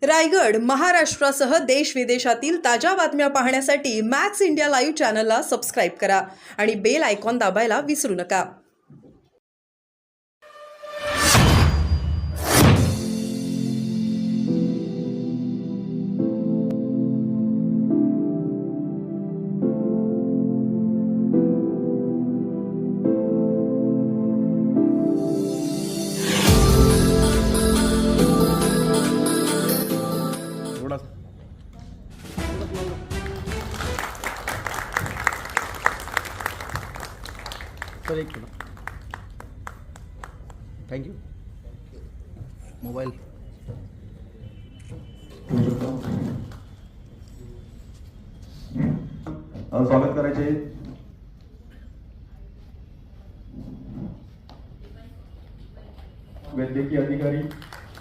रायगड, महाराष्ट्रासह देश विदेशातील ताज्या बातम्या पाहण्यासाठी मॅक्स इंडिया लाईव्ह चॅनलला सबस्क्राईब करा आणि बेल आयकॉन दाबायला विसरू नका. सर एक मिनट. थँक्यू. मोबाईल स्वागत करायचे. वैद्यकीय अधिकारी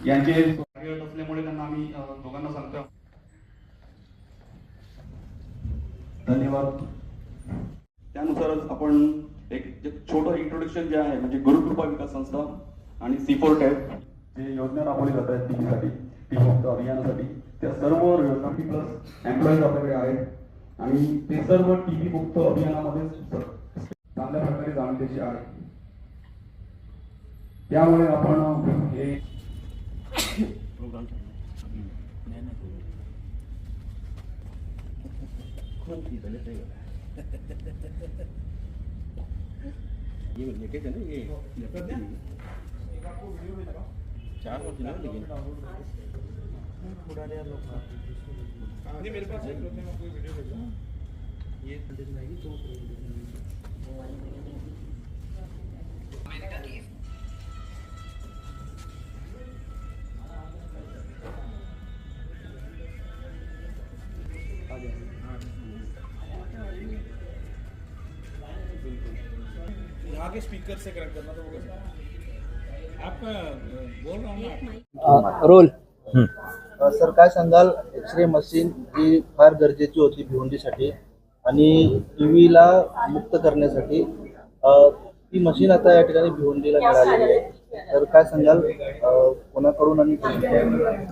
यांचे कार्यरत असल्यामुळे त्यांना आम्ही दोघांना सांगतो. धन्यवाद. त्यानुसारच आपण एक छोटं इंट्रोडक्शन जे आहे म्हणजे गुरुकृपा विकास संस्था आणि C4 टॅब जे योजना राबवली जात आहेत टीबीसाठी, टीबी मुक्त अभियानासाठी, त्या सर्व योजना प्लस एम्प्लॉईज आपल्याकडे आहेत आणि ते सर्व टीबी मुक्त अभियानामध्ये चांगल्या प्रकारे जाणतेचे आहे. त्यामुळे आपण हे प्रोग्राम ये कहते हैं ना ये चार और दिनों लेकिन नहीं मेरे पास एक लोग कोई वीडियो भेजा ये लाएगी तो यहाँ के स्पीकर से कनेक्ट करना तो वो कैसे आप बोल रहा हूँ ना रोल सर काय सांगाल. एक्सरे मशीन ही फार गरजेची होती भिवंडीसाठी आणि टीव्हीला मुक्त करण्यासाठी. ती मशीन आता या ठिकाणी भिवंडीला मिळालेली आहे. तर काय सांगाल कोणाकडून आणि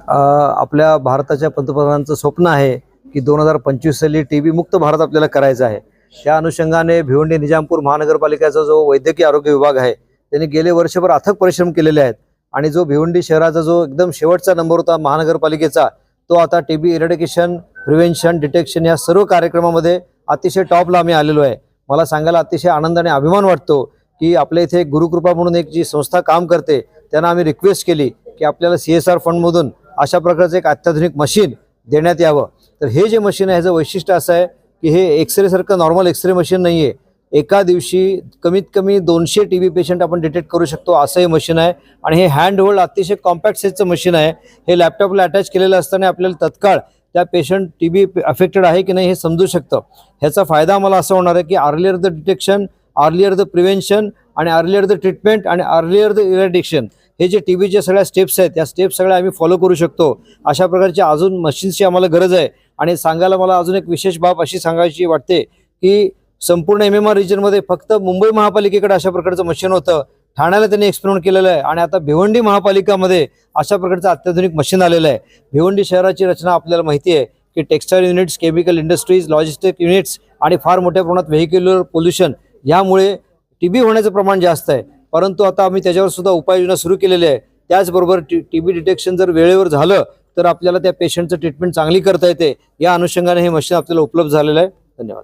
आपल्या भारताच्या पंतप्रधानांचं स्वप्न आहे की 2025 साली टीबी मुक्त भारत आपल्याला करायचा आहे. त्या अनुषंगाने भिवंडी निजामपूर महानगरपालिकेचा जो वैद्यकीय आरोग्य विभाग आहे त्यांनी गेले वर्षभर अथक परिश्रम केलेले आहेत आणि जो भिवंडी शहराचा जो एकदम शेवटचा नंबर होता महानगरपालिकेचा तो आता टीबी इरेडिकेशन, प्रिव्हेन्शन, डिटेक्शन या सर्व कार्यक्रमामध्ये अतिशय टॉपला आम्ही आलेलो आहे. मला सांगायला अतिशय आनंद आणि अभिमान वाटतो की आपल्या इथे गुरुकृपा म्हणून एक जी संस्था काम करते त्यांना आम्ही रिक्वेस्ट केली की आपल्याला CSR फंडमधून अशा प्रकारचं एक अत्याधुनिक मशीन देण्यात यावं. तर हे जे मशीन आहे ह्याचं वैशिष्ट्य असं आहे की हे एक्सरे सारखं नॉर्मल एक्सरे मशीन नाही आहे. एका दिवशी कमीत कमी 200 टीबी पेशंट आपण डिटेक्ट करू शकतो असं हे मशीन आहे आणि हे हँड होल्ड अतिशय कॉम्पॅक्ट साईजचं मशीन आहे. हे लॅपटॉपला अटॅच केलेलं असताना आपल्याला तत्काळ त्या पेशंट टीबी अफेक्टेड आहे की नाही हे समजू शकतं. ह्याचा फायदा आम्हाला असा होणार आहे की earlier the detection, earlier the prevention आणि अर्लियर द ट्रीटमेंट आणि अर्लियर द इरेडिक्शन हे जे टीबीच्या सगळ्या स्टेप्स आहेत त्या स्टेप्स सगळ्या आम्ही फॉलो करू शकतो. अशा प्रकारच्या अजून मशीन्सची आम्हाला गरज आहे. आणि सांगायला मला अजून एक विशेष बाब अशी सांगायची वाटते की संपूर्ण MMR रिजनमध्ये फक्त मुंबई महापालिकेकडे अशा प्रकारचं मशीन होतं. ठाण्याला त्यांनी एक्सपेरिमेंट केलेलं आहे आणि आता भिवंडी महापालिकामध्ये अशा प्रकारचं अत्याधुनिक मशीन आलेलं आहे. भिवंडी शहराची रचना आपल्याला माहिती आहे की textile units, chemical industries, logistic units आणि फार मोठ्या प्रमाणात व्हेहिक्युलर पोल्युशन यामुळे टीबी होण्याचं प्रमाण जास्त आहे. परंतु आता आम्ही त्याच्यावर सुद्धा उपाययोजना सुरू केलेल्या आहे. त्याचबरोबर टीबी डिटेक्शन जर वेळेवर झालं तर आपल्याला त्या पेशंटचं ट्रीटमेंट चांगली करता येते. या अनुषंगाने हे मशीन आपल्याला उपलब्ध झालेलं आहे. धन्यवाद.